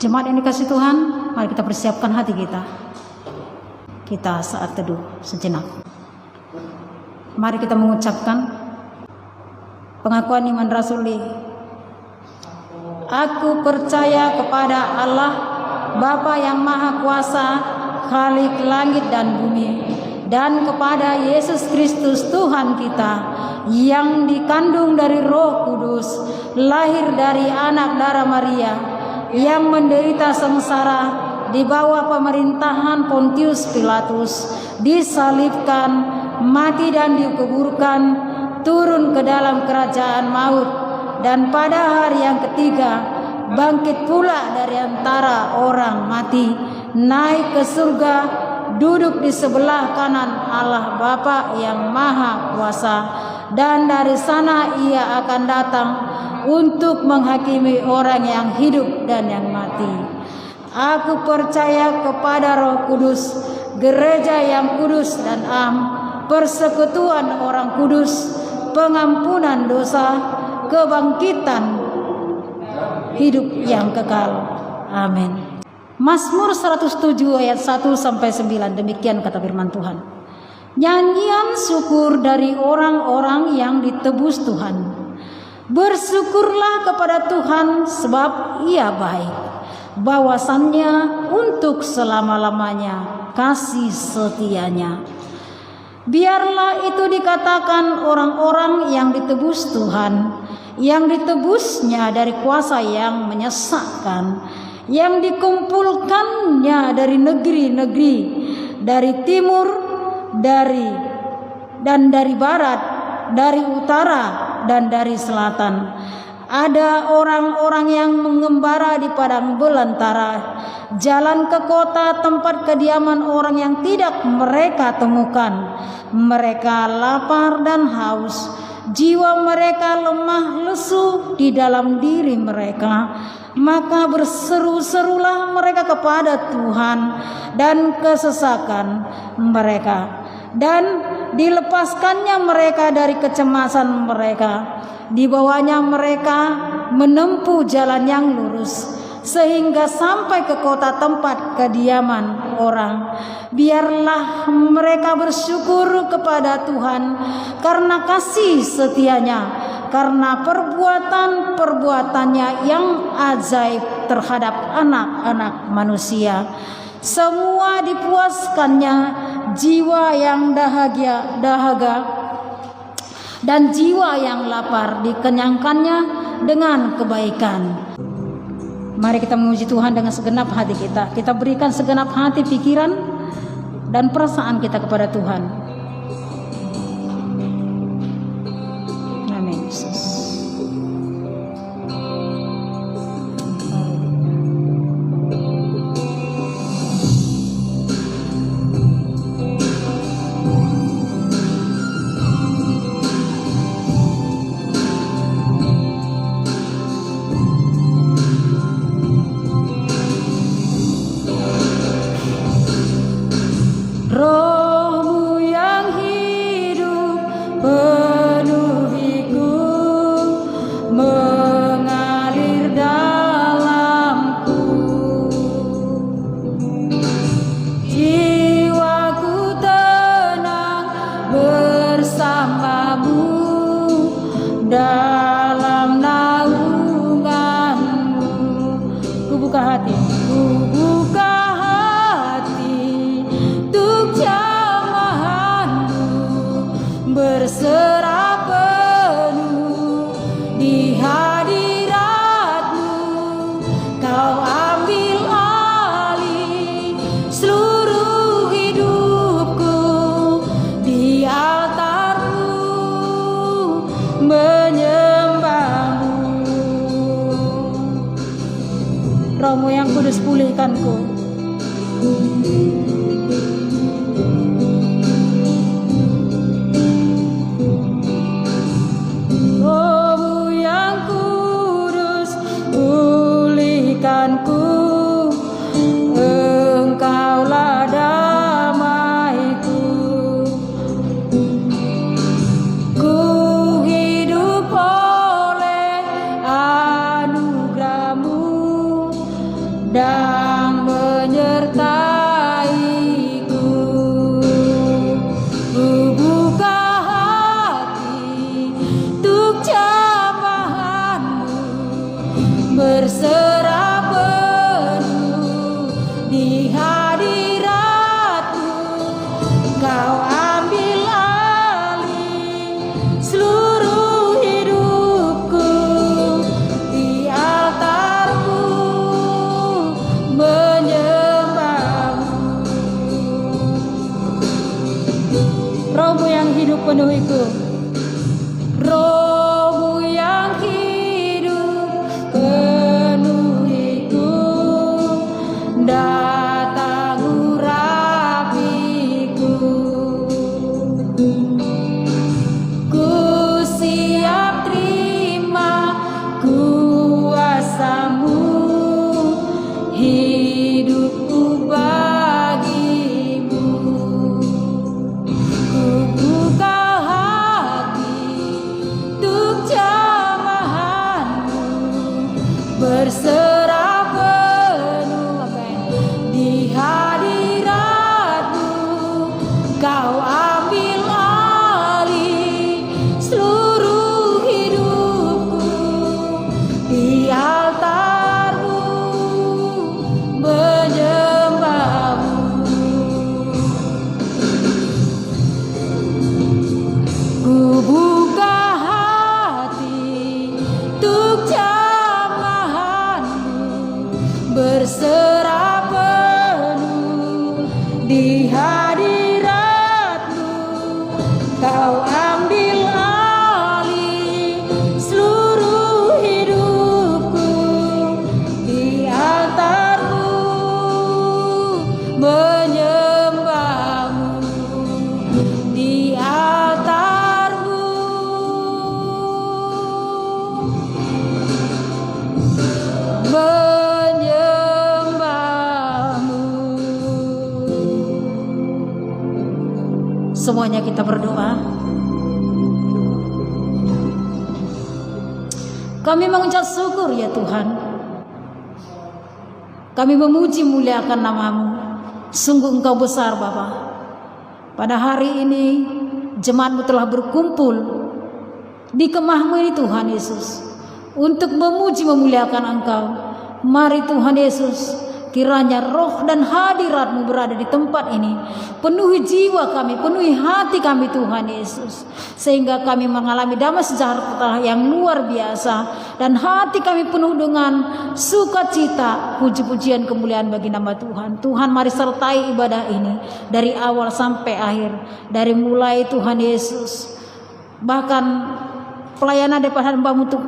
Jemaat yang dikasihi Tuhan, mari kita persiapkan hati kita. Kita saat teduh sejenak. Mari kita mengucapkan pengakuan iman rasuli. Aku percaya kepada Allah, Bapa yang Maha Kuasa, Khalik langit dan bumi, dan kepada Yesus Kristus Tuhan kita, yang dikandung dari Roh Kudus, lahir dari anak darah Maria, yang menderita sengsara di bawah pemerintahan Pontius Pilatus, disalibkan, mati dan dikuburkan, turun ke dalam kerajaan maut, dan pada hari yang ketiga bangkit pula dari antara orang mati, naik ke surga, duduk di sebelah kanan Allah Bapa yang Maha Kuasa, dan dari sana ia akan datang untuk menghakimi orang yang hidup dan yang mati. Aku percaya kepada Roh Kudus, gereja yang kudus dan am, persekutuan orang kudus, pengampunan dosa, kebangkitan hidup yang kekal. Amin. Mazmur 107 ayat 1 sampai 9, demikian kata firman Tuhan. Nyanyian syukur dari orang-orang yang ditebus Tuhan. Bersyukurlah kepada Tuhan sebab Ia baik, bahwasannya untuk selama-lamanya kasih setianya. Biarlah itu dikatakan orang-orang yang ditebus Tuhan, yang ditebusnya dari kuasa yang menyesatkan, yang dikumpulkannya dari negeri-negeri, dari timur, dari barat, dari utara dan dari selatan. Ada orang-orang yang mengembara di padang belantara, jalan ke kota tempat kediaman orang yang tidak mereka temukan. Mereka lapar dan haus, jiwa mereka lemah lesu di dalam diri mereka. Maka berseru-serulah mereka kepada Tuhan dan kesesakan mereka, dan dilepaskannya mereka dari kecemasan mereka. Dibawanya mereka menempuh jalan yang lurus, sehingga sampai ke kota tempat kediaman orang. Biarlah mereka bersyukur kepada Tuhan karena kasih setianya, karena perbuatan-perbuatannya yang ajaib terhadap anak-anak manusia. Semua dipuaskannya jiwa yang dahaga dan jiwa yang lapar dikenyangkannya dengan kebaikan. Mari kita memuji Tuhan dengan segenap hati kita. Kita berikan segenap hati, pikiran, dan perasaan kita kepada Tuhan. Amin. Yesus. Roh-Mu yang hidup penuhiku, mengalir dalamku. Jiwaku tenang bersamamu dalam naungan-Mu. Ku buka hati, ku buka berserah penuh di hadirat-Mu. Kau ambil alih seluruh hidupku, di altar-Mu menyembah-Mu. Roh-Mu yang kudus pulihkanku. Engkaulah damaiku. Ku hidup oleh anugerah-Mu dan menyertaiku. Ku buka hati untuk jamahan-Mu, berserah penuh di hadirat-Mu. Kau ambil alih seluruh hidupku, di altar-Mu menyembah-Mu. Roh-Mu yang hidup penuhiku, Roh-Mu yang hidup penuhiku, datang urapiku. Ku siap terima kuasa-Mu, hidupku bagimu. Ku buka hati untuk jamahan-Mu, berserah penuh di hadirat-Mu. Kau ambil alih seluruh hidupku, di altar-Mu menyembah-Mu. Ku buka hati untuk jamahan-Mu, berserah penuh di hadirat-Mu. Kau ambil alih seluruh hidupku, di altar-Mu menyembah-Mu, di altar-Mu menyembah-Mu. Semuanya kita berdoa. Kami mengucap syukur ya Tuhan. Kami memuji muliakan nama-Mu. Sungguh Engkau besar Bapa. Pada hari ini jemaat-Mu telah berkumpul di kemah-Mu ini Tuhan Yesus, untuk memuji memuliakan Engkau. Mari Tuhan Yesus, kiranya roh dan hadirat-Mu berada di tempat ini. Penuhi jiwa kami, penuhi hati kami Tuhan Yesus, sehingga kami mengalami damai sejahtera yang luar biasa, dan hati kami penuh dengan sukacita, puji-pujian kemuliaan bagi nama Tuhan. Tuhan, mari sertai ibadah ini dari awal sampai akhir, dari mulai Tuhan Yesus, bahkan pelayanan daripada hamba-Mu untuk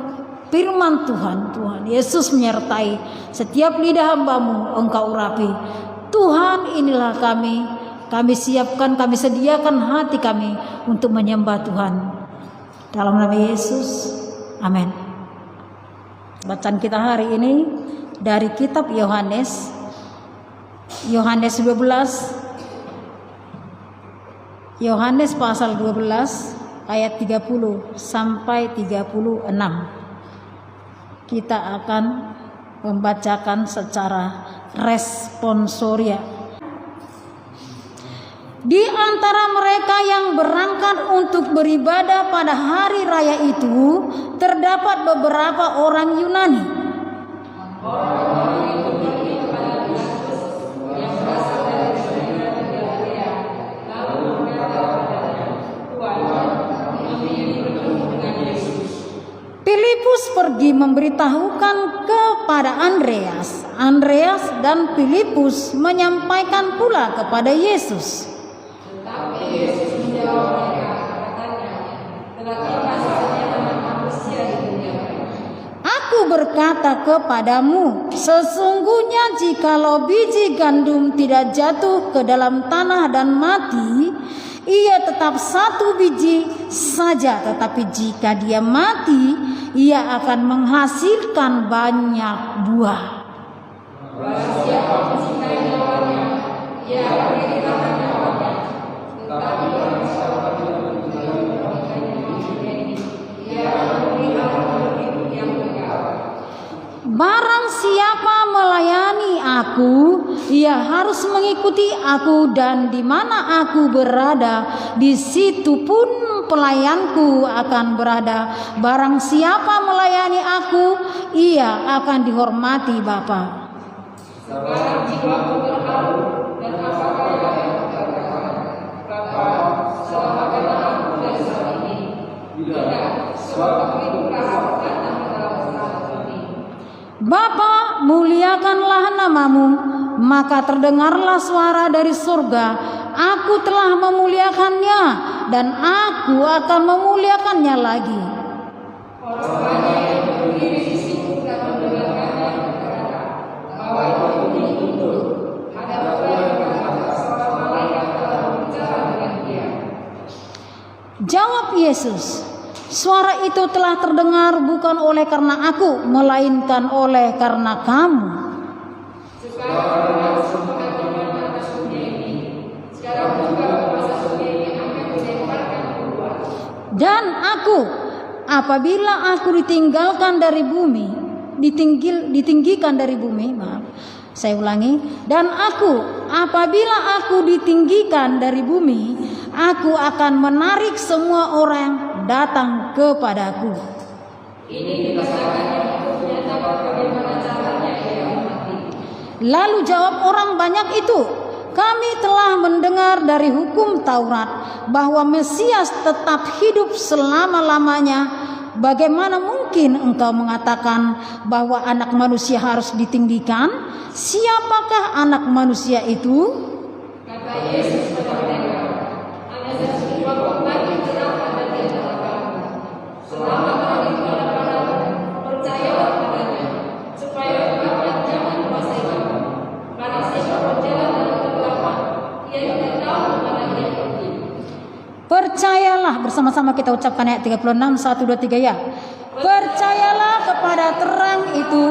firman Tuhan. Tuhan Yesus menyertai setiap lidah hamba-Mu, Engkau urapi. Tuhan, inilah kami siapkan, kami sediakan hati kami untuk menyembah Tuhan. Dalam nama Yesus, amin. Bacaan kita hari ini dari kitab Yohanes 12, Yohanes pasal 12 ayat 30 sampai 36. Kita akan membacakan secara responsoria. Di antara mereka yang berangkat untuk beribadah pada hari raya itu terdapat beberapa orang Yunani. Filipus pergi memberitahukan kepada Andreas. Andreas dan Filipus menyampaikan pula kepada Yesus. Tetapi Yesus menjawab mereka, katanya, telah tiba saatnya Anak Manusia dimuliakan. Aku berkata kepadamu, sesungguhnya jikalau biji gandum tidak jatuh ke dalam tanah dan mati, ia tetap satu biji saja, tetapi jika dia mati, ia akan menghasilkan banyak buah. Siapa mencintai nyawanya, ia akan kehilangan nyawanya. Tetapi orang siapa yang mencintai nyawanya, ia akan kehilangan hidup yang kekal. Barang siapa melayani aku, ia harus mengikuti aku, dan di mana aku berada, di situ pun pelayanku akan berada. Barang siapa melayani aku, ia akan dihormati Bapa. Sekarang jiwaku terharu dan apakah yang katakan, Bapa, selamatkanlah aku dari saat ini. Tidak, sebab itu Kau datang ke dalam saat ini. Bapa, muliakanlah namamu. Maka terdengarlah suara dari surga, aku telah memuliakannya, dan aku akan memuliakannya lagi. Orang banyak yang berdiri di situ dan mendengarkannya berkata, bahwa itu betul. Ada pula yang berkata, seorang malaikat telah berbicara dengan dia. Jawab Yesus, suara itu telah terdengar bukan oleh karena aku, melainkan oleh karena kamu. Sekarang kamu sempat dengan atas dunia ini. Sekarang juga kuasa dunia ini akan dilemparkan keluar. Dan aku, apabila aku ditinggalkan dari bumi, ditinggikan dari bumi, maaf, saya ulangi. Dan aku, apabila aku ditinggikan dari bumi, aku akan menarik semua orang datang kepadaku. Ini dikatakannya untuk menyatakan bagaimana caranya ia mati. Lalu jawab orang banyak itu, kami telah mendengar dari hukum Taurat bahwa Mesias tetap hidup selama-lamanya. Bagaimana mungkin engkau mengatakan bahwa anak manusia harus ditinggikan? Siapakah anak manusia itu? Kata Yesus pada mereka, ada sesuatu lagi terangkan dari antara kamu. Selamat hari kepada-padamu, percayalah padanya, supaya kalian jangan menguasai kamu. Karena siapa berjalan dalam kegelapan, ia tidak tahu kemana ia pergi. Percayalah, bersama-sama kita ucapkan ayat 36, 1, 2, 3 ya. Percayalah kepada terang itu,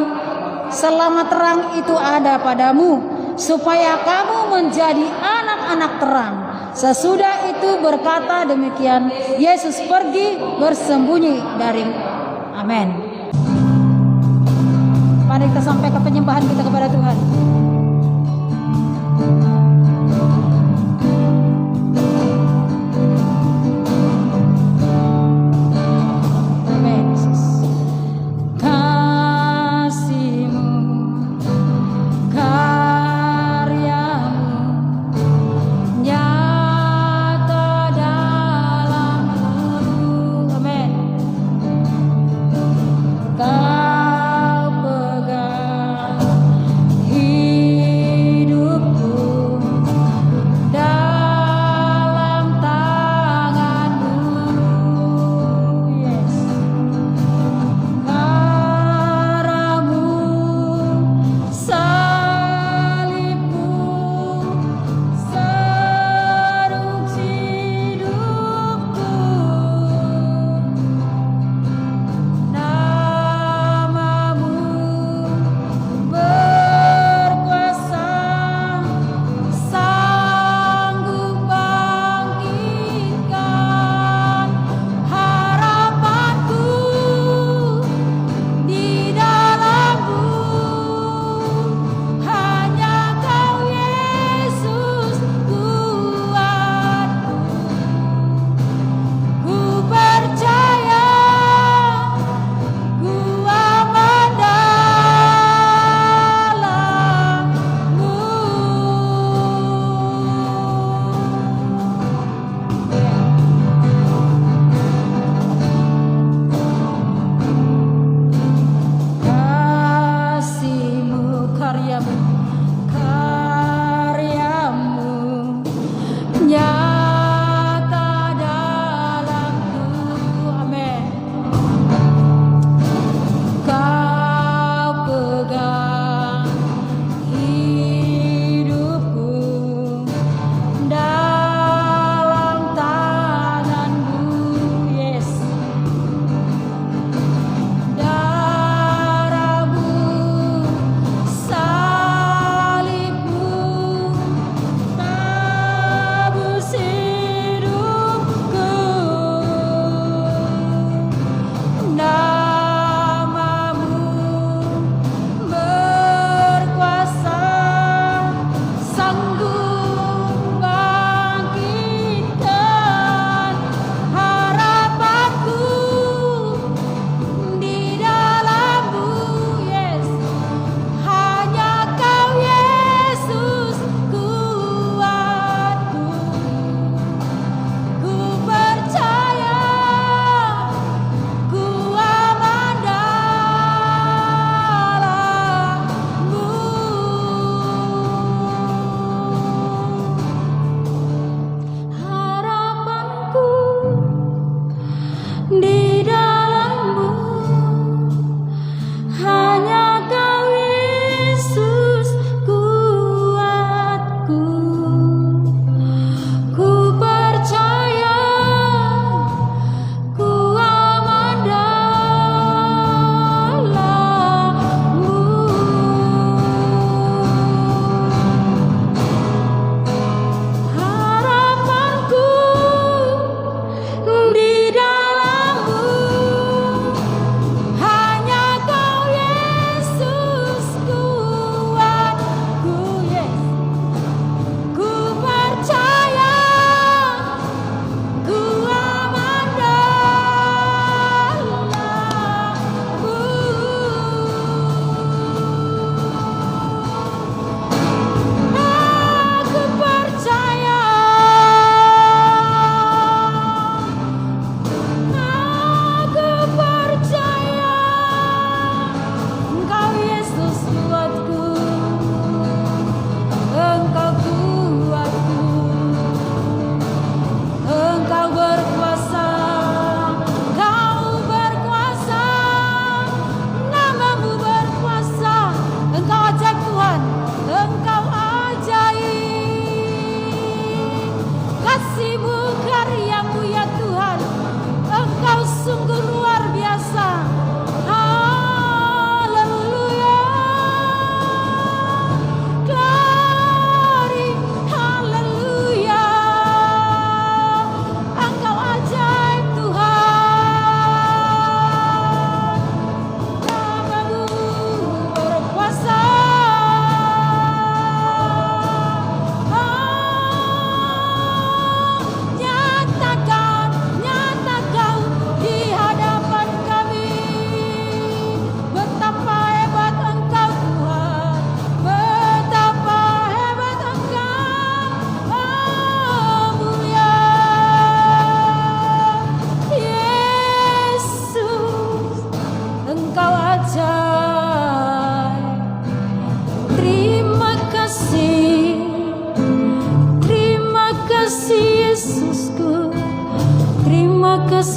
selama terang itu ada padamu, supaya kamu menjadi anak-anak terang. Sesudah itu berkata demikian, Yesus pergi bersembunyi dari. Amin. Mari kita sampai ke penyembahan kita kepada Tuhan.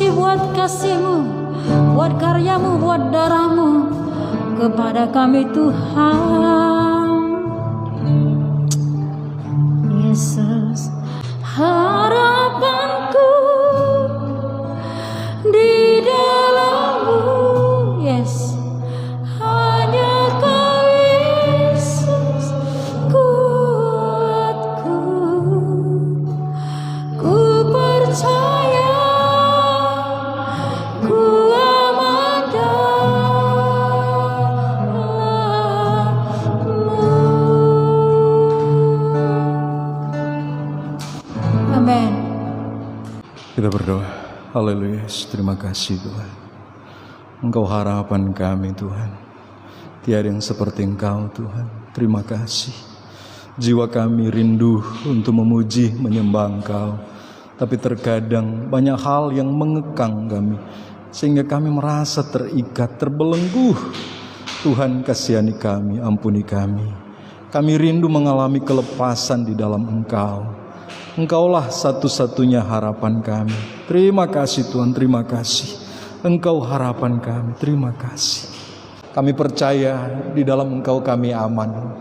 kasih buat kasih-Mu, buat karya-Mu, buat darah-Mu kepada kami Tuhan. Yesus, harapanku di dalam-Mu. Yes, hanya Kau Yesus, kuatku. Ku percaya, ku aman dalam-Mu. Amin. Kita berdoa. Haleluya. Terima kasih Tuhan. Engkau harapan kami Tuhan. Tiada yang seperti Engkau Tuhan. Terima kasih. Jiwa kami rindu untuk memuji, menyembah Engkau. Tapi terkadang banyak hal yang mengekang kami, sehingga kami merasa terikat, terbelenggu. Tuhan kasihani kami, ampuni kami. Kami rindu mengalami kelepasan di dalam Engkau. Engkaulah satu-satunya harapan kami. Terima kasih Tuhan, terima kasih. Engkau harapan kami, terima kasih. Kami percaya di dalam Engkau kami aman.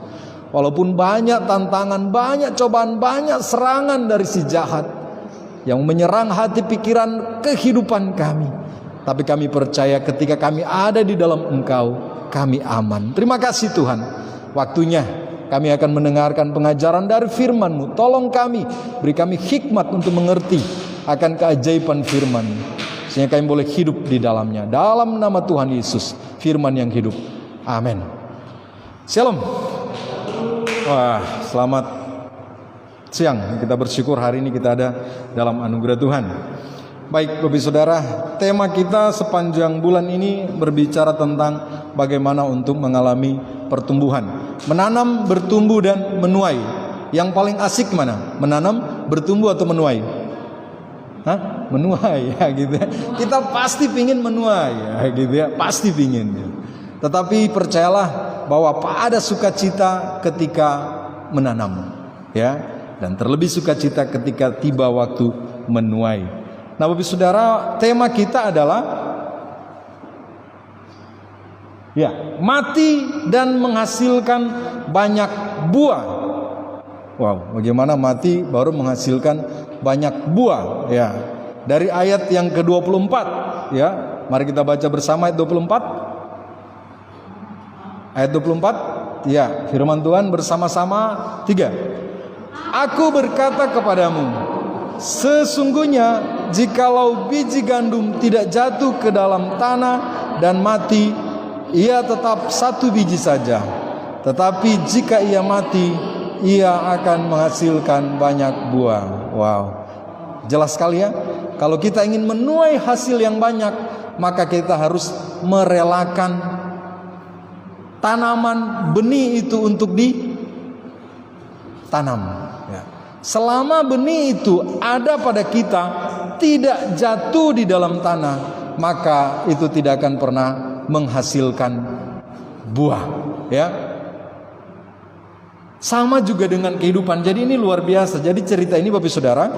Walaupun banyak tantangan, banyak cobaan, banyak serangan dari si jahat yang menyerang hati, pikiran, kehidupan kami, tapi kami percaya ketika kami ada di dalam Engkau, kami aman. Terima kasih Tuhan. Waktunya kami akan mendengarkan pengajaran dari firman-Mu. Tolong kami, beri kami hikmat untuk mengerti akan keajaiban firman-Mu, sehingga kami boleh hidup di dalamnya. Dalam nama Tuhan Yesus, firman yang hidup. Amin. Shalom. Wah, selamat siang. Kita bersyukur hari ini kita ada dalam anugerah Tuhan. Baik Bapak Saudara, tema kita sepanjang bulan ini berbicara tentang bagaimana untuk mengalami pertumbuhan. Menanam, bertumbuh, dan menuai. Yang paling asik mana? Menanam, bertumbuh, atau menuai? Hah? Menuai ya gitu ya. Kita pasti pingin menuai ya gitu ya. Pasti pingin ya. Tetapi percayalah bahwa ada sukacita ketika menanam ya, dan terlebih sukacita ketika tiba waktu menuai. Nah Bapak Saudara, tema kita adalah ya, mati dan menghasilkan banyak buah. Wow, bagaimana mati baru menghasilkan banyak buah ya. Dari ayat yang ke-24 ya. Mari kita baca bersama ayat 24. Ayat 24, ya, firman Tuhan bersama-sama 3. Aku berkata kepadamu, sesungguhnya jikalau biji gandum tidak jatuh ke dalam tanah dan mati, ia tetap satu biji saja. Tetapi jika ia mati, ia akan menghasilkan banyak buah. Wow, jelas sekali ya. Kalau kita ingin menuai hasil yang banyak, maka kita harus merelakan tanaman benih itu untuk ditanam ya. Selama benih itu ada pada kita, tidak jatuh di dalam tanah, maka itu tidak akan pernah menghasilkan buah ya. Sama juga dengan kehidupan. Jadi ini luar biasa. Jadi cerita ini Bapak Saudara,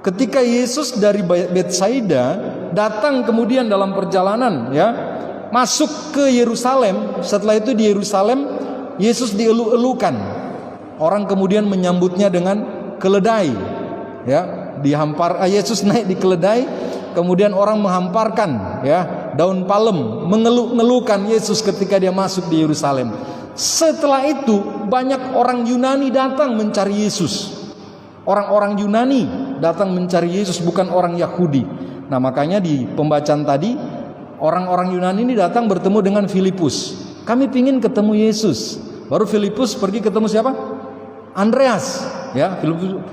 ketika Yesus dari Betsaida datang kemudian dalam perjalanan ya, masuk ke Yerusalem. Setelah itu di Yerusalem Yesus dielu-elukan. Orang kemudian menyambutnya dengan keledai ya, Yesus naik di keledai, kemudian orang menghamparkan ya daun palem, mengeluh-ngeluhkan Yesus ketika dia masuk di Yerusalem. Setelah itu banyak orang Yunani datang mencari Yesus. Orang-orang Yunani datang mencari Yesus, bukan orang Yahudi. Nah makanya di pembacaan tadi, orang-orang Yunani ini datang bertemu dengan Filipus. Kami pingin ketemu Yesus. Baru Filipus pergi ketemu siapa? Andreas. Ya,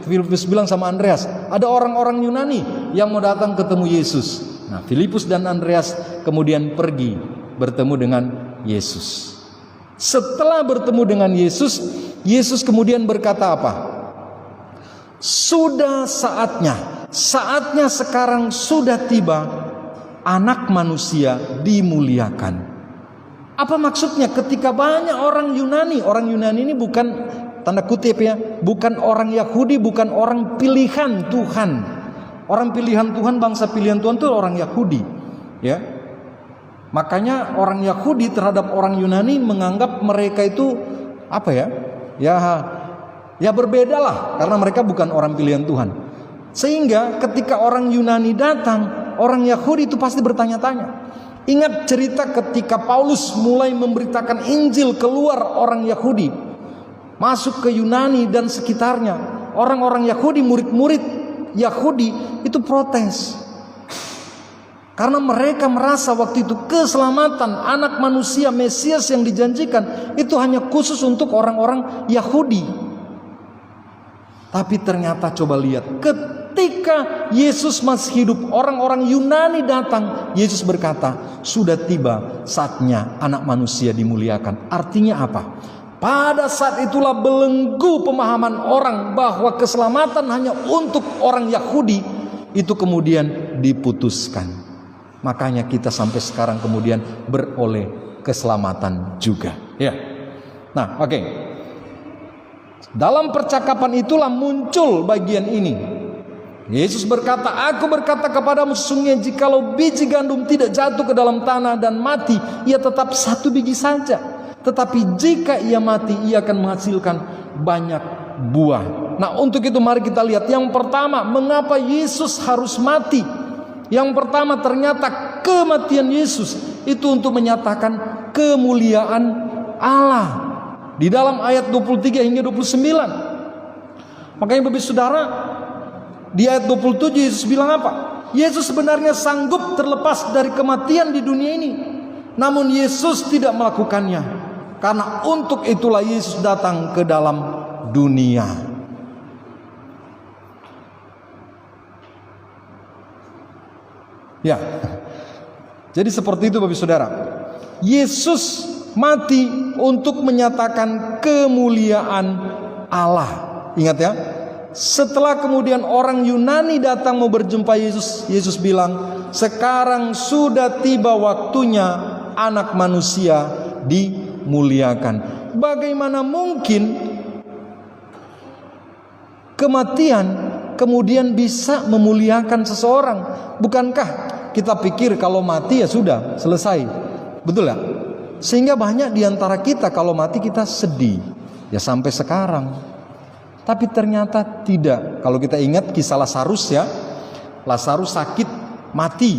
Filipus bilang sama Andreas, ada orang-orang Yunani yang mau datang ketemu Yesus. Nah, Filipus dan Andreas kemudian pergi bertemu dengan Yesus. Setelah bertemu dengan Yesus, Yesus kemudian berkata apa? Sudah saatnya sekarang sudah tiba, Anak Manusia dimuliakan. Apa maksudnya? Ketika banyak orang Yunani ini bukan tanda kutip ya, bukan orang Yahudi, bukan orang pilihan Tuhan. Orang pilihan Tuhan, bangsa pilihan Tuhan itu orang Yahudi, ya. Makanya orang Yahudi terhadap orang Yunani menganggap mereka itu apa ya? Ya berbeda lah, karena mereka bukan orang pilihan Tuhan. Sehingga ketika orang Yunani datang, orang Yahudi itu pasti bertanya-tanya. Ingat cerita ketika Paulus mulai memberitakan Injil keluar orang Yahudi, masuk ke Yunani dan sekitarnya. Orang-orang Yahudi, murid-murid Yahudi itu protes. Karena mereka merasa waktu itu keselamatan anak manusia Mesias yang dijanjikan itu hanya khusus untuk orang-orang Yahudi. Tapi ternyata coba lihat, ketika Yesus masih hidup, orang-orang Yunani datang, Yesus berkata, sudah tiba saatnya anak manusia dimuliakan. Artinya apa? Pada saat itulah belenggu pemahaman orang bahwa keselamatan hanya untuk orang Yahudi itu kemudian diputuskan. Makanya kita sampai sekarang kemudian beroleh keselamatan juga. Ya. Nah, oke. Dalam percakapan itulah muncul bagian ini. Yesus berkata, aku berkata kepadamu sesungguhnya jikalau biji gandum tidak jatuh ke dalam tanah dan mati, ia tetap satu biji saja. Tetapi jika ia mati, ia akan menghasilkan banyak buah. Nah, untuk itu mari kita lihat. Yang pertama, mengapa Yesus harus mati? Yang pertama, ternyata kematian Yesus itu untuk menyatakan kemuliaan Allah. Di dalam ayat 23 hingga 29. Makanya Bapak Saudara, di ayat 27 Yesus bilang apa? Yesus sebenarnya sanggup terlepas dari kematian di dunia ini. Namun Yesus tidak melakukannya. Karena untuk itulah Yesus datang ke dalam dunia. Ya, jadi seperti itu Bapak Saudara. Yesus mati untuk menyatakan kemuliaan Allah. Ingat ya, setelah kemudian orang Yunani datang mau berjumpa Yesus, Yesus bilang, sekarang sudah tiba waktunya anak manusia dimuliakan. Bagaimana mungkin kematian kemudian bisa memuliakan seseorang? Bukankah kita pikir kalau mati ya sudah selesai, betul ya? Sehingga banyak diantara kita kalau mati kita sedih, ya sampai sekarang. Tapi ternyata tidak. Kalau kita ingat kisah Lazarus ya, Lazarus sakit mati.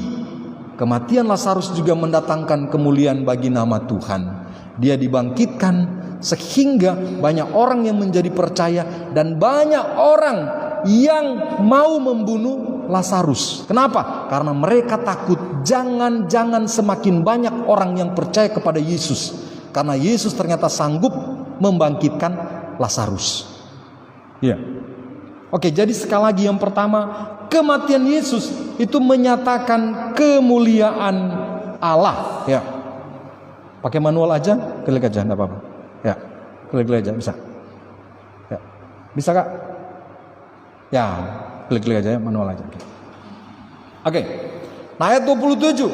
Kematian Lazarus juga mendatangkan kemuliaan bagi nama Tuhan. Dia dibangkitkan sehingga banyak orang yang menjadi percaya dan banyak orang yang mau membunuh Lazarus. Kenapa? Karena mereka takut jangan-jangan semakin banyak orang yang percaya kepada Yesus. Karena Yesus ternyata sanggup membangkitkan Lazarus. Ya. Oke, jadi sekali lagi yang pertama, kematian Yesus itu menyatakan kemuliaan Allah. Ya. Pakai manual aja, klik aja, enggak apa-apa. Ya, klik aja bisa. Ya. Bisa Kak? Ya, klik aja ya, manual aja. Oke. Nah, ayat 27.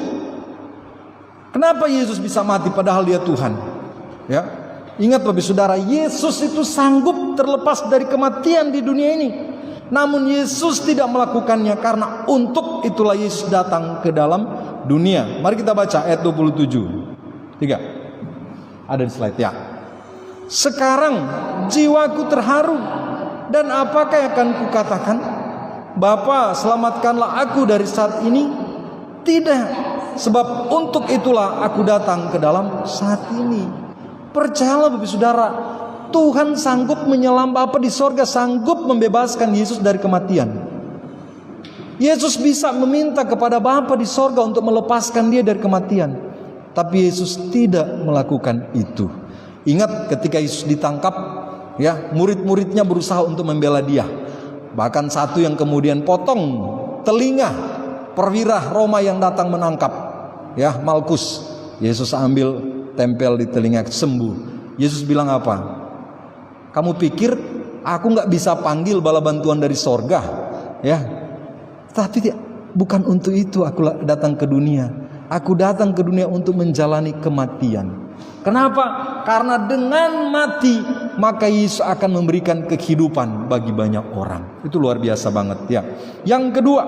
Kenapa Yesus bisa mati padahal dia Tuhan? Ya. Ingat Bapak Saudara, Yesus itu sanggup terlepas dari kematian di dunia ini. Namun Yesus tidak melakukannya karena untuk itulah Yesus datang ke dalam dunia. Mari kita baca ayat 27. 3. Ada di slide ya. Sekarang jiwaku terharu, dan apakah yang akan kukatakan? Bapa, selamatkanlah aku dari saat ini. Tidak, sebab untuk itulah aku datang ke dalam saat ini. Percayalah Bapak Saudara, Tuhan sanggup menyelam Bapa di sorga, sanggup membebaskan Yesus dari kematian. Yesus bisa meminta kepada Bapa di sorga untuk melepaskan dia dari kematian. Tapi Yesus tidak melakukan itu. Ingat ketika Yesus ditangkap, ya, murid-muridnya berusaha untuk membela dia. Bahkan satu yang kemudian potong telinga perwira Roma yang datang menangkap, ya, Malkus. Yesus ambil tempel di telinga, sembuh. Yesus bilang apa? Kamu pikir aku gak bisa panggil bala bantuan dari sorga? Ya, tapi bukan untuk itu aku datang ke dunia. Aku datang ke dunia untuk menjalani kematian. Kenapa? Karena dengan mati maka Yesus akan memberikan kehidupan bagi banyak orang. Itu luar biasa banget ya. Yang kedua,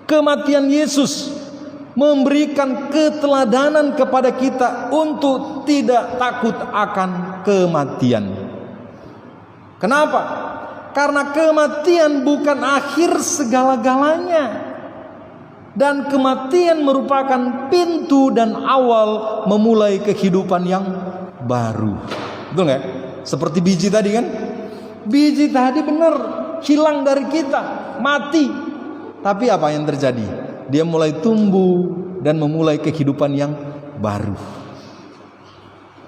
Kematian Yesus memberikan keteladanan kepada kita untuk tidak takut akan kematian. Kenapa? Karena kematian bukan akhir segala-galanya. Dan kematian merupakan pintu dan awal memulai kehidupan yang baru. Betul nggak? Seperti biji tadi kan? Biji tadi benar hilang dari kita, mati. Tapi apa yang terjadi? Dia mulai tumbuh dan memulai kehidupan yang baru.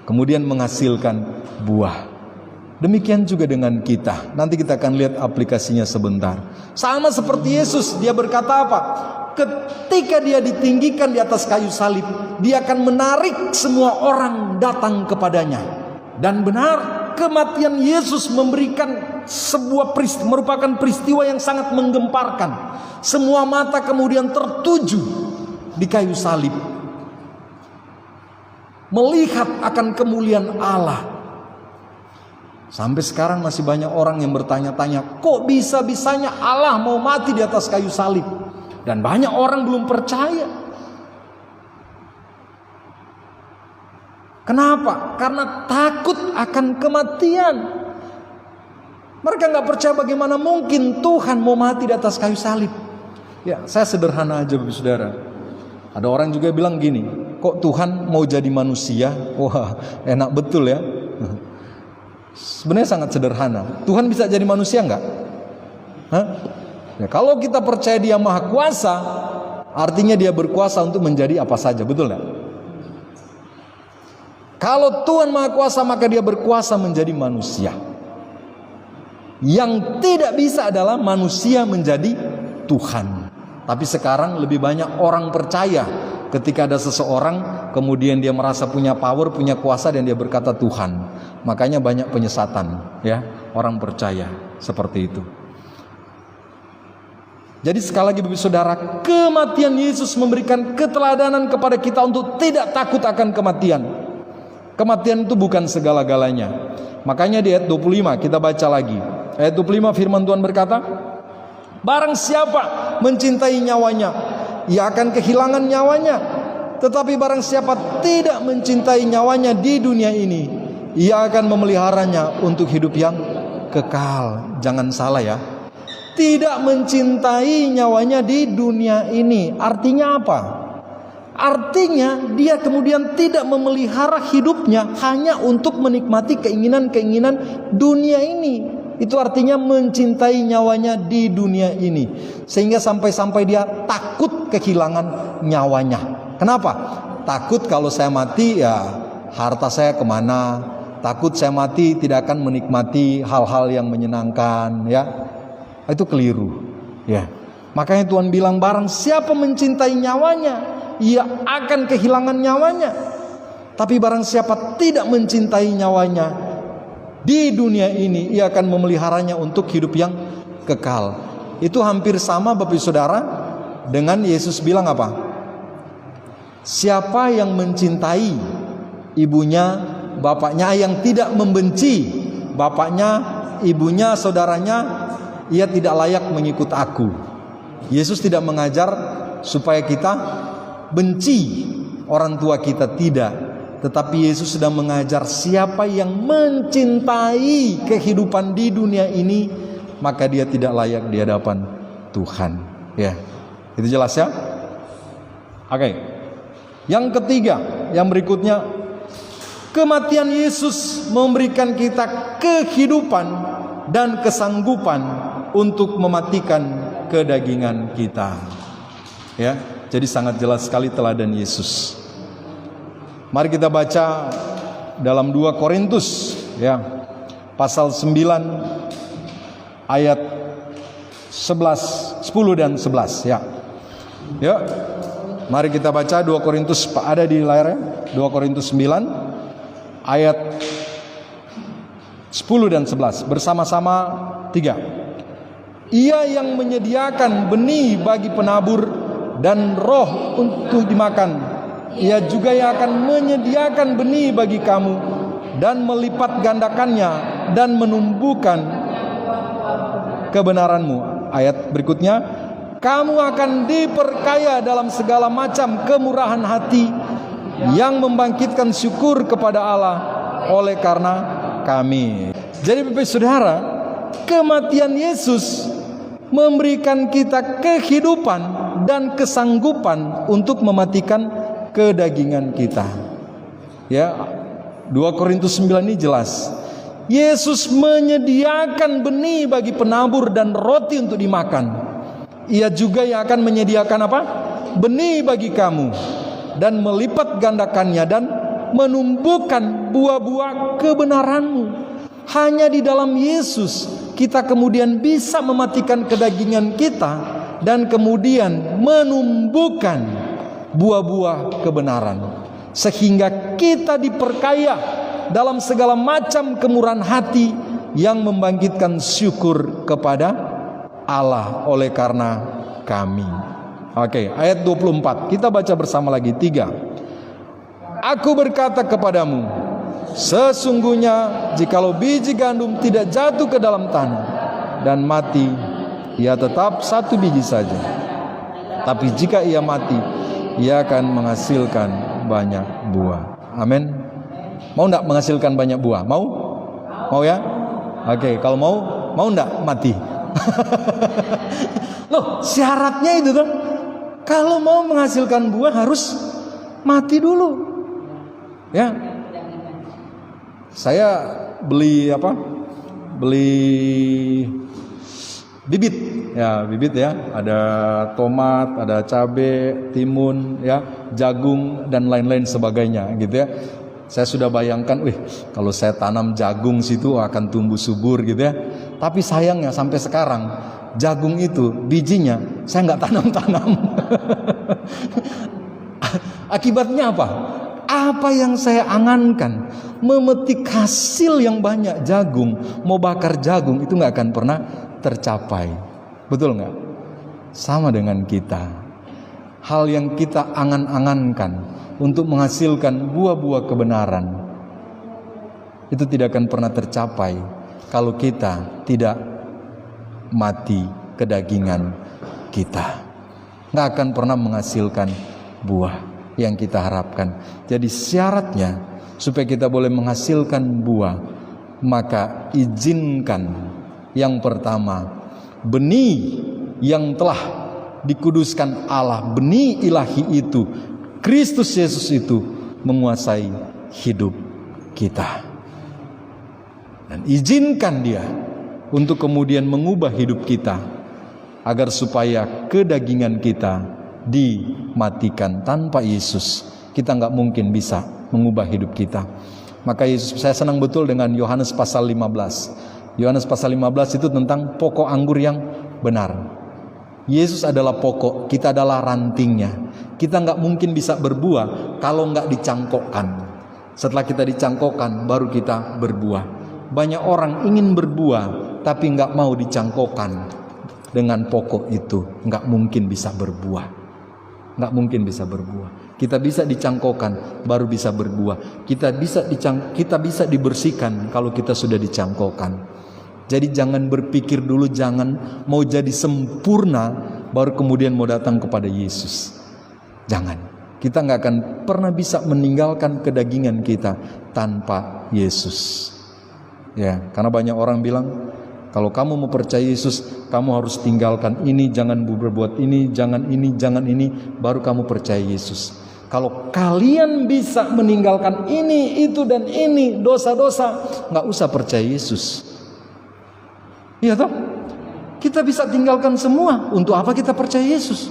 Kemudian menghasilkan buah. Demikian juga dengan kita. Nanti kita akan lihat aplikasinya sebentar. Sama seperti Yesus, dia berkata apa? Ketika dia ditinggikan di atas kayu salib, dia akan menarik semua orang datang kepadanya. Dan benar, kematian Yesus memberikan merupakan peristiwa yang sangat menggemparkan. Semua mata kemudian tertuju di kayu salib, melihat akan kemuliaan Allah. Sampai sekarang masih banyak orang yang bertanya-tanya, kok bisa-bisanya Allah mau mati di atas kayu salib? Dan banyak orang belum percaya. Kenapa? Karena takut akan kematian. Mereka nggak percaya bagaimana mungkin Tuhan mau mati di atas kayu salib. Ya, saya sederhana aja Bapak Saudara. Ada orang juga bilang gini, kok Tuhan mau jadi manusia? Wah, enak betul ya. Sebenarnya sangat sederhana. Tuhan bisa jadi manusia nggak? Hah? Ya, kalau kita percaya Dia Maha Kuasa, artinya Dia berkuasa untuk menjadi apa saja, betul nggak? Kalau Tuhan Maha Kuasa, maka Dia berkuasa menjadi manusia. Yang tidak bisa adalah manusia menjadi Tuhan. Tapi sekarang lebih banyak orang percaya ketika ada seseorang kemudian dia merasa punya power, punya kuasa dan dia berkata Tuhan. Makanya banyak penyesatan, ya. Orang percaya seperti itu. Jadi sekali lagi Bapak Saudara, kematian Yesus memberikan keteladanan kepada kita untuk tidak takut akan kematian. Kematian itu bukan segala-galanya. Makanya di ayat 25 kita baca lagi. Ayat 25 firman Tuhan berkata, barang siapa mencintai nyawanya, ia akan kehilangan nyawanya. Tetapi barang siapa tidak mencintai nyawanya di dunia ini, ia akan memeliharanya untuk hidup yang kekal. Jangan salah ya. Tidak mencintai nyawanya di dunia ini. Artinya apa? Artinya dia kemudian tidak memelihara hidupnya hanya untuk menikmati keinginan-keinginan dunia ini. Itu artinya mencintai nyawanya di dunia ini. Sehingga sampai-sampai dia takut kehilangan nyawanya. Kenapa? Takut kalau saya mati ya harta saya kemana. Takut saya mati tidak akan menikmati hal-hal yang menyenangkan, ya. Itu keliru, ya. Makanya Tuhan bilang barang siapa mencintai nyawanya, ia akan kehilangan nyawanya. Tapi barang siapa tidak mencintai nyawanya di dunia ini, ia akan memeliharanya untuk hidup yang kekal. Itu hampir sama Bapak Saudara dengan Yesus bilang apa? Siapa yang mencintai ibunya, bapaknya, yang tidak membenci bapaknya, ibunya, saudaranya, ia tidak layak mengikut aku. Yesus tidak mengajar supaya kita benci orang tua kita, tidak. Tetapi Yesus sedang mengajar siapa yang mencintai kehidupan di dunia ini, maka dia tidak layak di hadapan Tuhan. Ya, itu jelas ya. Oke. Yang ketiga, yang berikutnya, kematian Yesus memberikan kita kehidupan dan kesanggupan untuk mematikan kedagingan kita. Ya, jadi sangat jelas sekali teladan Yesus. Mari kita baca dalam 2 Korintus ya, pasal 9 ayat 10 dan 11 ya. Ya. Mari kita baca 2 Korintus, ada di layarnya, 2 Korintus 9 ayat 10 dan 11 bersama-sama 3. Ia yang menyediakan benih bagi penabur dan roh untuk dimakan, ia juga yang akan menyediakan benih bagi kamu dan melipat gandakannya dan menumbuhkan kebenaranmu. Ayat berikutnya, kamu akan diperkaya dalam segala macam kemurahan hati yang membangkitkan syukur kepada Allah oleh karena kami. Jadi Bapak Saudara, kematian Yesus memberikan kita kehidupan dan kesanggupan untuk mematikan kedagingan kita. Ya, 2 Korintus 9 ini jelas. Yesus menyediakan benih bagi penabur dan roti untuk dimakan. Ia juga yang akan menyediakan apa? Benih bagi kamu dan melipat gandakannya dan menumbuhkan buah-buah kebenaranmu. Hanya di dalam Yesus kita kemudian bisa mematikan kedagingan kita dan kemudian menumbuhkan buah-buah kebenaran, sehingga kita diperkaya dalam segala macam kemurahan hati yang membangkitkan syukur kepada Allah oleh karena kami. Oke, ayat 24 kita baca bersama lagi. 3. Aku berkata kepadamu, sesungguhnya jikalau biji gandum tidak jatuh ke dalam tanah dan mati, ia tetap satu biji saja. Tapi jika ia mati, ia akan menghasilkan banyak buah. Amin. Mau enggak menghasilkan banyak buah? Mau? Mau ya? Oke, kalau mau enggak mati? Loh, syaratnya itu kan, kalau mau menghasilkan buah harus mati dulu. Ya. Saya beli bibit ya, ada tomat, ada cabai, timun ya, jagung dan lain-lain sebagainya gitu ya. Saya sudah bayangkan, kalau saya tanam jagung situ akan tumbuh subur gitu ya. Tapi sayangnya sampai sekarang jagung itu bijinya saya nggak tanam-tanam. Akibatnya apa? Apa yang saya angankan, memetik hasil yang banyak jagung, mau bakar jagung, itu nggak akan pernah tercapai. Betul nggak? Sama dengan kita. Hal yang kita angan-angankan untuk menghasilkan buah-buah kebenaran, itu tidak akan pernah tercapai kalau kita tidak mati kedagingan kita. Nggak akan pernah menghasilkan buah yang kita harapkan. Jadi syaratnya supaya kita boleh menghasilkan buah, maka izinkan yang pertama, benih yang telah dikuduskan Allah, benih ilahi itu, Kristus Yesus itu menguasai hidup kita. Dan izinkan Dia untuk kemudian mengubah hidup kita, agar supaya kedagingan kita dimatikan. Tanpa Yesus kita nggak mungkin bisa mengubah hidup kita. Maka Yesus, saya senang betul dengan Yohanes pasal 15. Yohanes pasal 15 itu tentang pokok anggur yang benar. Yesus adalah pokok, kita adalah rantingnya. Kita nggak mungkin bisa berbuah kalau nggak dicangkokkan. Setelah kita dicangkokkan, baru kita berbuah. Banyak orang ingin berbuah tapi nggak mau dicangkokkan dengan pokok itu, nggak mungkin bisa berbuah. Nggak mungkin bisa berbuah. Kita bisa dicangkokkan baru bisa berbuah. Kita bisa dibersihkan kalau kita sudah dicangkokkan. Jadi jangan berpikir dulu, jangan mau jadi sempurna baru kemudian mau datang kepada Yesus. Jangan. Kita nggak akan pernah bisa meninggalkan kedagingan kita tanpa Yesus. Ya, karena banyak orang bilang, kalau kamu mau percaya Yesus, kamu harus tinggalkan ini, jangan berbuat ini, jangan ini, baru kamu percaya Yesus. Kalau kalian bisa meninggalkan ini, itu dan ini, dosa-dosa, nggak usah percaya Yesus. Iya toh? Kita bisa tinggalkan semua. Untuk apa kita percaya Yesus?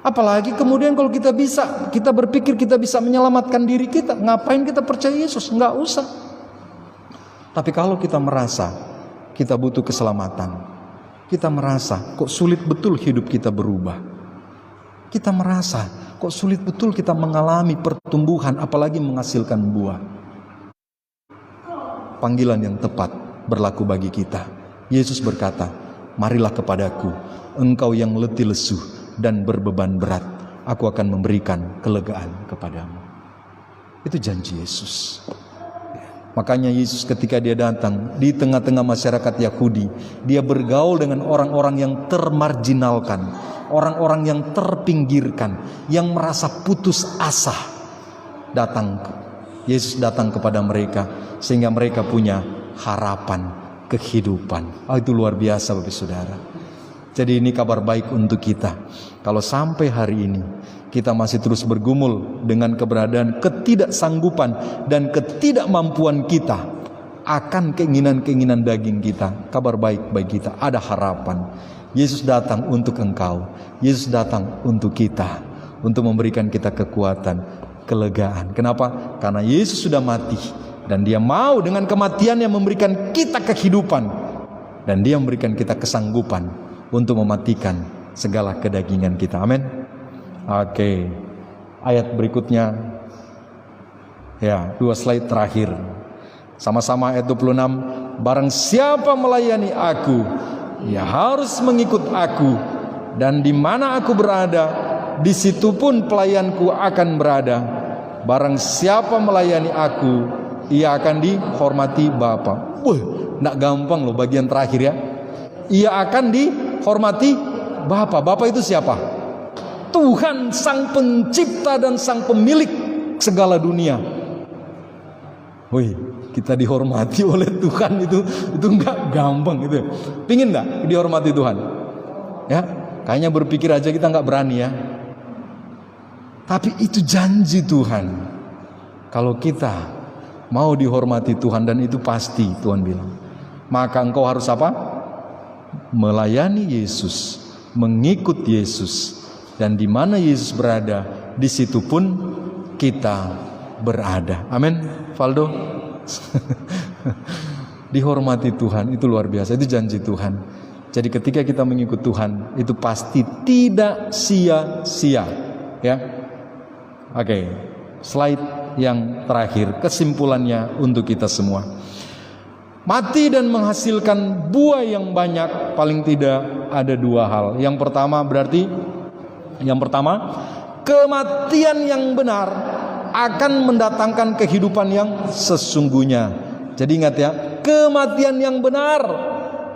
Apalagi kemudian kalau kita berpikir kita bisa menyelamatkan diri kita, ngapain kita percaya Yesus? Nggak usah. Tapi kalau kita merasa kita butuh keselamatan, kita merasa kok sulit betul hidup kita berubah, kita merasa kok sulit betul kita mengalami pertumbuhan, apalagi menghasilkan buah, panggilan yang tepat berlaku bagi kita. Yesus berkata, marilah kepadaku, engkau yang letih lesu dan berbeban berat, aku akan memberikan kelegaan kepadamu. Itu janji Yesus. Makanya Yesus ketika dia datang di tengah-tengah masyarakat Yahudi, dia bergaul dengan orang-orang yang termarginalkan, orang-orang yang terpinggirkan, yang merasa putus asa. Yesus datang kepada mereka sehingga mereka punya harapan kehidupan. Itu luar biasa Bapak Saudara. Jadi ini kabar baik untuk kita. Kalau sampai hari ini kita masih terus bergumul dengan keberadaan ketidaksanggupan dan ketidakmampuan kita akan keinginan-keinginan daging kita, kabar baik bagi kita, ada harapan. Yesus datang untuk engkau, Yesus datang untuk kita, untuk memberikan kita kekuatan, kelegaan. Kenapa? Karena Yesus sudah mati dan dia mau dengan kematiannya memberikan kita kehidupan, dan dia memberikan kita kesanggupan untuk mematikan segala kedagingan kita. Amin. Oke. Ayat berikutnya. Ya, 2 slide terakhir. Sama-sama ayat 26. Barang siapa melayani aku, ia harus mengikut aku, dan di mana aku berada, di situ pun pelayanku akan berada. Barang siapa melayani aku, ia akan dihormati Bapa. Nggak gampang loh bagian terakhir ya. Ia akan dihormati Bapa. Bapa itu siapa? Tuhan sang pencipta dan sang pemilik segala dunia. Kita dihormati oleh Tuhan itu nggak gampang gitu. Pingin nggak dihormati Tuhan? Ya, kayaknya berpikir aja kita nggak berani ya. Tapi itu janji Tuhan. Kalau kita mau dihormati Tuhan, dan itu pasti Tuhan bilang, maka engkau harus apa? Melayani Yesus, mengikut Yesus, dan di mana Yesus berada, di situ pun kita berada. Amin, Valdo. Dihormati Tuhan itu luar biasa, itu janji Tuhan. Jadi ketika kita mengikut Tuhan, itu pasti tidak sia-sia. Ya, oke. Slide yang terakhir, kesimpulannya untuk kita semua. Mati dan menghasilkan buah yang banyak, paling tidak ada 2 hal. Yang pertama, kematian yang benar akan mendatangkan kehidupan yang sesungguhnya. Jadi ingat ya, kematian yang benar,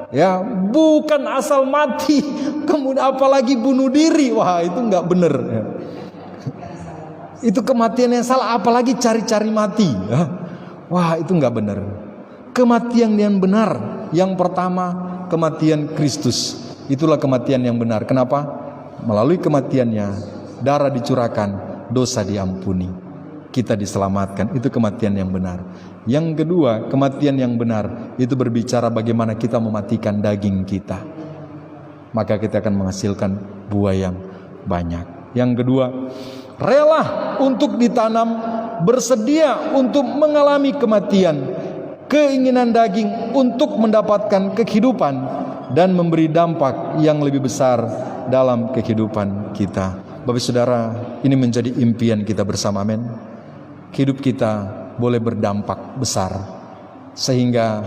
ya, bukan asal mati kemudian apalagi bunuh diri. Wah, itu nggak benar ya. Itu kematian yang salah, apalagi cari-cari mati ya. Wah, itu nggak benar. Kematian yang benar, yang pertama kematian Kristus, itulah kematian yang benar. Kenapa? Melalui kematiannya darah dicurahkan, dosa diampuni, kita diselamatkan. Itu kematian yang benar. Yang kedua, kematian yang benar itu berbicara bagaimana kita mematikan daging kita, maka kita akan menghasilkan buah yang banyak. Yang kedua, rela untuk ditanam, bersedia untuk mengalami kematian, keinginan daging untuk mendapatkan kehidupan dan memberi dampak yang lebih besar dalam kehidupan kita. Bapak Saudara, ini menjadi impian kita bersama, amin. Hidup kita boleh berdampak besar, sehingga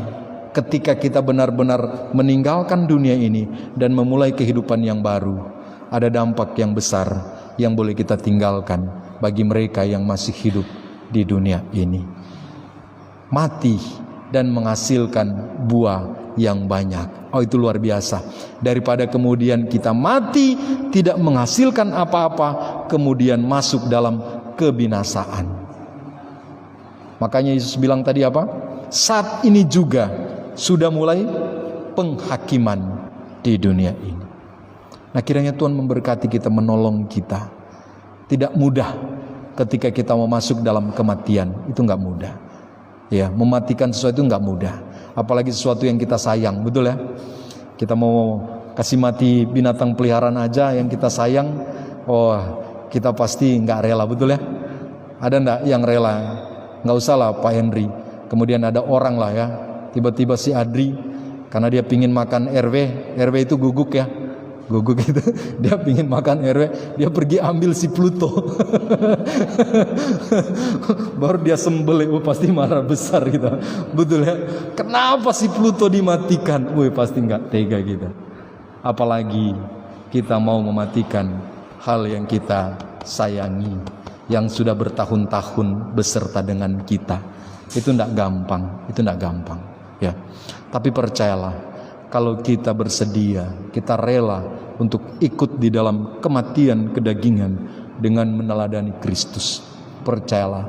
ketika kita benar-benar meninggalkan dunia ini dan memulai kehidupan yang baru, ada dampak yang besar yang boleh kita tinggalkan bagi mereka yang masih hidup di dunia ini. Mati dan menghasilkan buah yang banyak. Itu luar biasa. Daripada kemudian kita mati tidak menghasilkan apa-apa, kemudian masuk dalam kebinasaan. Makanya Yesus bilang tadi apa? Saat ini juga sudah mulai penghakiman di dunia ini. Nah, kiranya Tuhan memberkati kita, menolong kita. Tidak mudah ketika kita mau masuk dalam kematian, itu nggak mudah. Ya, mematikan sesuatu nggak mudah, apalagi sesuatu yang kita sayang, betul ya? Kita mau kasih mati binatang peliharaan aja yang kita sayang, kita pasti nggak rela, betul ya? Ada nggak yang rela? Nggak usah lah Pak Henry. Kemudian ada orang lah ya, tiba-tiba si Adri, karena dia pingin makan RW itu guguk ya, guguk itu, dia pingin makan RW, dia pergi ambil si Pluto. Baru dia sembelih, pasti marah besar kita, betul ya? Kenapa si Pluto dimatikan? Pasti nggak tega kita. Apalagi kita mau mematikan hal yang kita sayangi, yang sudah bertahun-tahun beserta dengan kita. Itu tidak gampang, ya. Tapi percayalah, kalau kita bersedia, kita rela untuk ikut di dalam kematian kedagingan dengan meneladani Kristus, percayalah,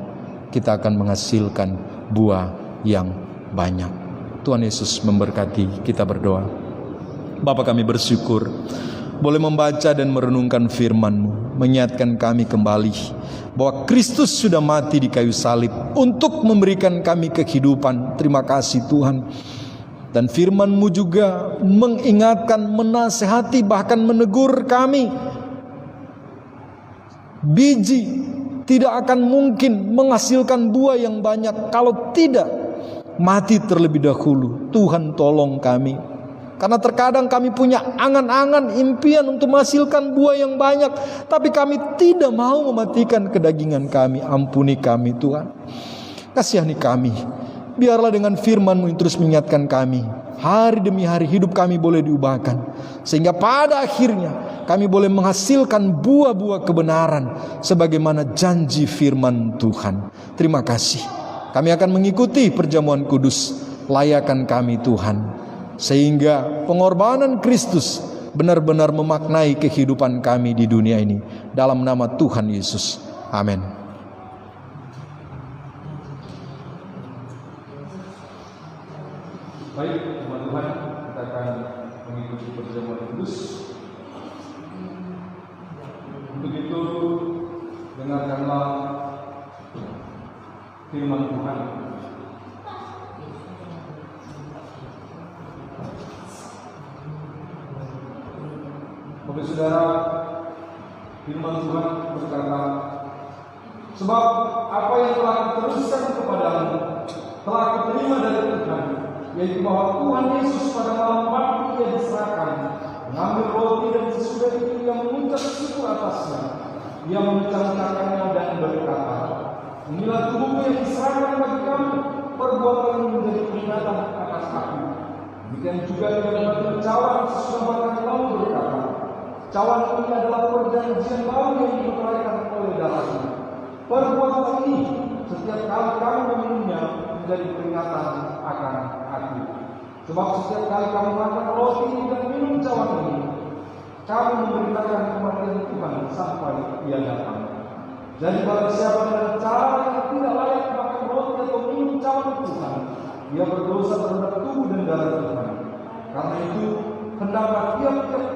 kita akan menghasilkan buah yang banyak. Tuhan Yesus memberkati. Kita berdoa. Bapa, kami bersyukur boleh membaca dan merenungkan firman-Mu, mengingatkan kami kembali bahwa Kristus sudah mati di kayu salib untuk memberikan kami kehidupan. Terima kasih Tuhan. Dan firman-Mu juga mengingatkan, menasehati, bahkan menegur kami. Biji tidak akan mungkin menghasilkan buah yang banyak kalau tidak mati terlebih dahulu. Tuhan, tolong kami. Karena terkadang kami punya angan-angan, impian untuk menghasilkan buah yang banyak, tapi kami tidak mau mematikan kedagingan kami. Ampuni kami Tuhan. Kasihani kami. Biarlah dengan firman-Mu yang terus mengingatkan kami, hari demi hari hidup kami boleh diubahkan, sehingga pada akhirnya kami boleh menghasilkan buah-buah kebenaran sebagaimana janji firman Tuhan. Terima kasih. Kami akan mengikuti perjamuan kudus. Layakan kami Tuhan, sehingga pengorbanan Kristus benar-benar memaknai kehidupan kami di dunia ini. Dalam nama Tuhan Yesus. Amin. Baik, umat Tuhan, kita akan mengikuti perjamuan kudus. Untuk itu, dengarkanlah firman Tuhan. Bapak saudara, firman Tuhan berkata, sebab apa yang telah diteruskan kepadamu telah kuterima dari Tuhan, yaitu bahwa Tuhan Yesus pada malam waktu Ia diserahkan mengambil roti, dan sesudah itu Ia mengucap syukur atasnya. Ia memecah-mecahkannya dan berkata, inilah tubuhku yang diserahkan bagi kamu, perbuatan ini menjadi peringatan atas aku. Demikian juga Ia mengambil cawan sesudah makan lalu berkata, cawan ini adalah perjanjian baru yang diperolehkan oleh darahnya. Perbuatan ini setiap kali kamu meminumnya menjadi peringatan akan aku. Sebab setiap kali kamu makan roti ini dan minum cawan ini, kamu memberitakan kematian Tuhan sampai Ia datang. Jadi barang siapa dengan cara yang tidak layak makan roti atau minum cawan Tuhan, ia berdosa terhadap tubuh dan darah Tuhan. Karena itu hendaklah tiap-tiap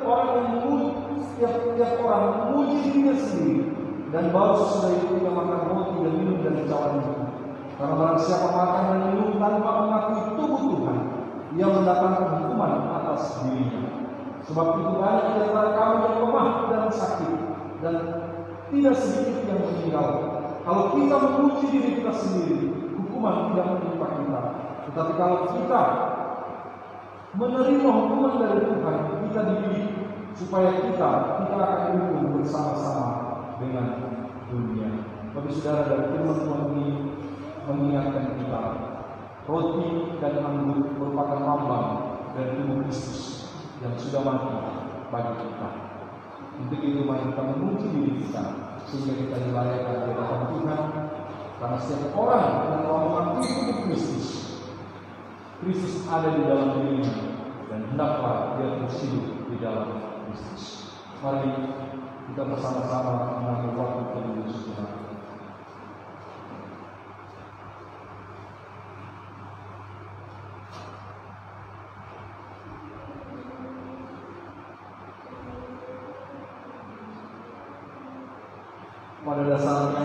orang memuji dirinya sendiri, dan baru sesudah itu ia makan roti dan minum dari cawan itu. Karena barang siapa makan dan minum tanpa mengakui tubuh Tuhan, ia mendatangkan hukuman atas dirinya. Sebab itu banyak di antara kami yang lemah dan sakit, dan tidak sedikit yang meninggal. Kalau kita memuji diri kita sendiri, hukuman tidak menimpa kita. Tetapi kalau kita menerima hukuman dari Tuhan, kita dididik supaya kita akan hidup bersama-sama dengan dunia. Bagi saudara, dari firman Tuhan ini mengingatkan kita, roti dan anggur merupakan lambang dari tubuh Kristus yang sudah mati bagi kita. Untuk itu mari kita memuji diri kita sehingga kita dilayakan di hadapan Tuhan. Karena setiap orang yang telah mengakui tubuh Kristus, Kristus ada di dalam dirinya, dan hendaklah dia terus hidup di dalam Kristus. Mari kita bersama-sama mengambil waktu penuh Tuhan. Pada dasarnya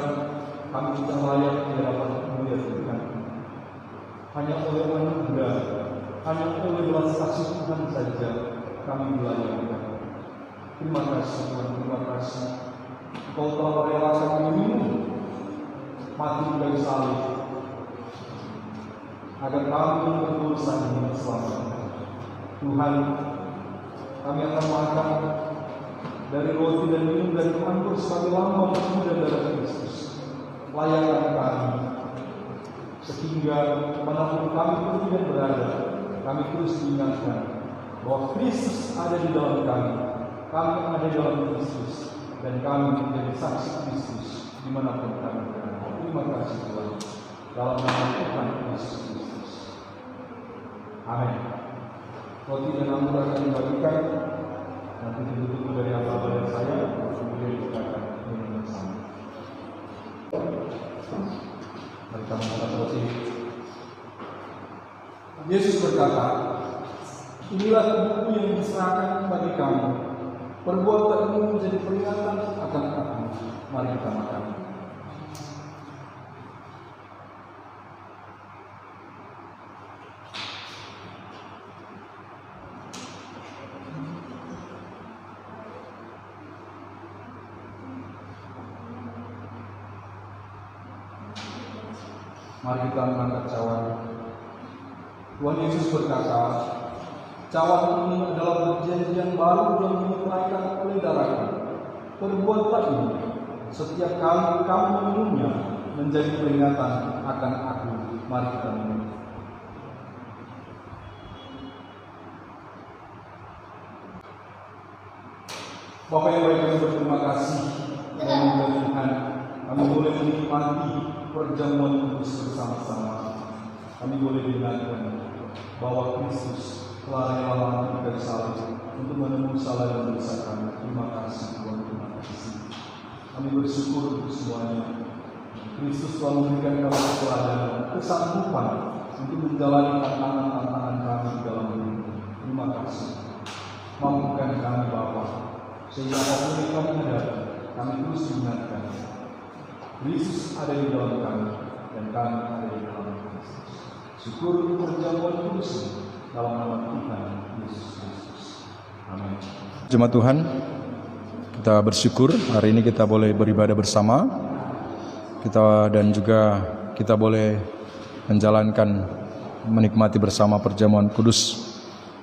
kami tidak layak di hadapan mulia Tuhan. Hanya oleh anugerah, hanya oleh belas kasih Tuhan saja kami dilayani. Terima kasih Tuhan, terima kasih. Kau telah merelakan dirimu mati di kayu salib agar kami yang berdosa ini selamat. Tuhan, kami akan makan dari roti dan minum dari anggur sebagai lambang tubuh dan darah Kristus. Layakkan kami sehingga manapun kami pergi dan berada, kami terus diingatkan bahwa Kristus ada di dalam kami ada di dalam Kristus, dan kami menjadi saksi Kristus dimanapun kami berada. Terima kasih Tuhan. dalam nama Tuhan Yesus Kristus. Amin. Roti dan anggur akan dibagikan, nanti ditutup dari apa dari saya, kemudian kita akan minum bersama. Mari kita makan roti. Yesus berkata, inilah tubuhku yang diserahkan bagi kamu. Perbuatan ini menjadi peringatan akan aku. Mari kita makan. Mari kita mengangkat cawan. Tuhan Yesus berkata, cawan ini adalah perjanjian baru yang dimeteraikan oleh darahku. Perbuatlah ini setiap kali kamu meminumnya menjadi peringatan akan aku. Mari kita minum. Bapak yang baik, kami berterima kasih kepada Tuhan. Kami boleh menikmati perjamuan kudus bersama-sama. Kami boleh diingatkan bahwa Kristus telah rela mati dari salib untuk menebus salah dan dosa kami. Terima kasih Tuhan, terima kasih. Kami bersyukur untuk semuanya. Kristus telah memberikan kami keteladanan, kesanggupan untuk menjalani tantangan-tantangan kami dalam hidup. Terima kasih. Mampukan kami Bapa, sehingga apapun yang kami hadapi, kami terus diingatkan Kristus ada di dalam kami dan kami ada di dalam Kristus. Syukur untuk perjamuan kudus dalam nama Tuhan Yesus Kristus. Amin. Jemaat Tuhan, kita bersyukur hari ini kita boleh beribadah bersama. Dan juga kita boleh menjalankan, menikmati bersama perjamuan kudus.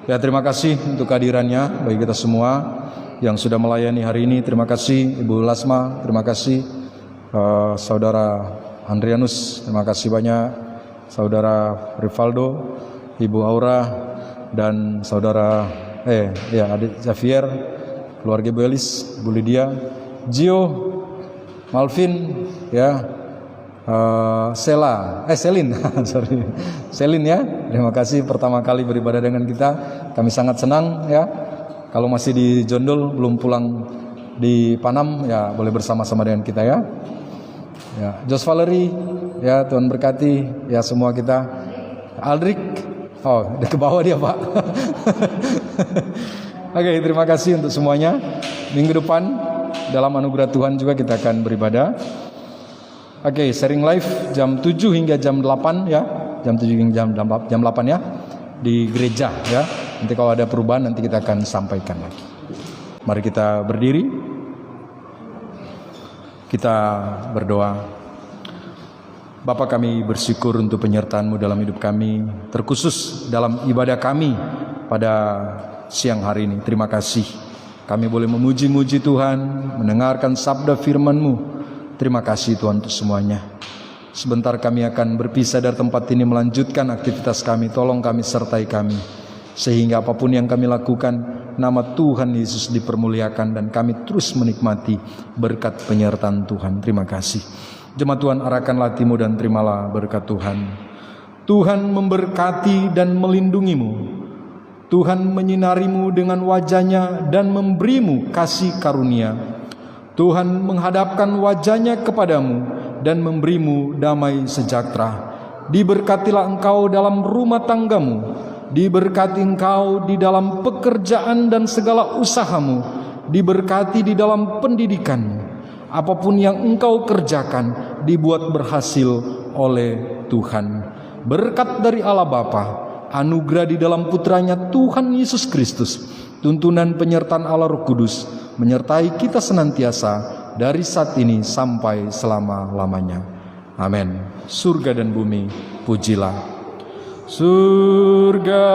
Ya, terima kasih untuk kehadirannya bagi kita semua yang sudah melayani hari ini. Terima kasih Ibu Lasma, terima kasih Saudara Andrianus, terima kasih banyak Saudara Rivaldo, Ibu Aura, dan Saudara Adik Xavier, keluarga Bu Elis, Bu Lydia, Gio, Malvin, ya, Selin, Selin ya. Terima kasih pertama kali beribadah dengan kita. Kami sangat senang ya. Kalau masih di Jondol belum pulang di Panam ya, boleh bersama-sama dengan kita ya. Ya, Jos Valerie, ya Tuhan berkati ya semua kita. Aldrik, oh ke bawah dia Pak. Oke, terima kasih untuk semuanya. Minggu depan dalam anugerah Tuhan juga kita akan beribadah. Oke, sharing live jam 7 hingga jam 8 ya. Jam 7 hingga jam 8 ya di gereja ya. Nanti kalau ada perubahan nanti kita akan sampaikan lagi. Mari kita berdiri. Kita berdoa. Bapa, kami bersyukur untuk penyertaan-Mu dalam hidup kami, terkhusus dalam ibadah kami pada siang hari ini. Terima kasih. Kami boleh memuji-muji Tuhan, mendengarkan sabda firman-Mu. Terima kasih Tuhan untuk semuanya. Sebentar kami akan berpisah dari tempat ini melanjutkan aktivitas kami. Tolong kami, sertai kami. Sehingga apapun yang kami lakukan, nama Tuhan Yesus dipermuliakan dan kami terus menikmati berkat penyertaan Tuhan. Terima kasih. Jemaat Tuhan, arahkanlah hatimu dan terimalah berkat Tuhan. Tuhan memberkati dan melindungimu. Tuhan menyinarimu dengan wajah-Nya dan memberimu kasih karunia. Tuhan menghadapkan wajah-Nya kepadamu dan memberimu damai sejahtera. Diberkatilah engkau dalam rumah tanggamu. Diberkati engkau di dalam pekerjaan dan segala usahamu. Diberkati di dalam pendidikanmu. Apapun yang engkau kerjakan dibuat berhasil oleh Tuhan. Berkat dari Allah Bapa, anugerah di dalam putranya Tuhan Yesus Kristus, tuntunan penyertaan Allah Roh Kudus menyertai kita senantiasa dari saat ini sampai selama-lamanya. Amin. Surga dan bumi pujilah. Surga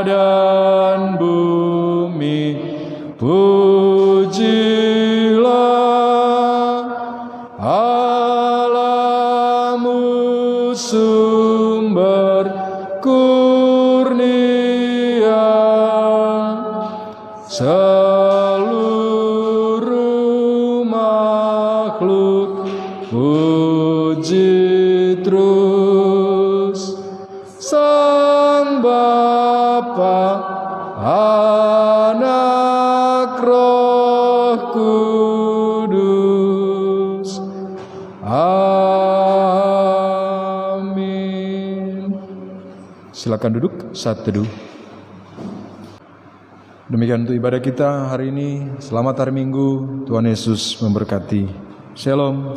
dan bumi pujilah Allahmu sumber kurnia. Seluruh makhluk puji terus Bapa, Anak, Roh Kudus. Amin. Silakan duduk saat teduh. Demikian untuk ibadah kita hari ini. Selamat hari Minggu. Tuhan Yesus memberkati. Shalom.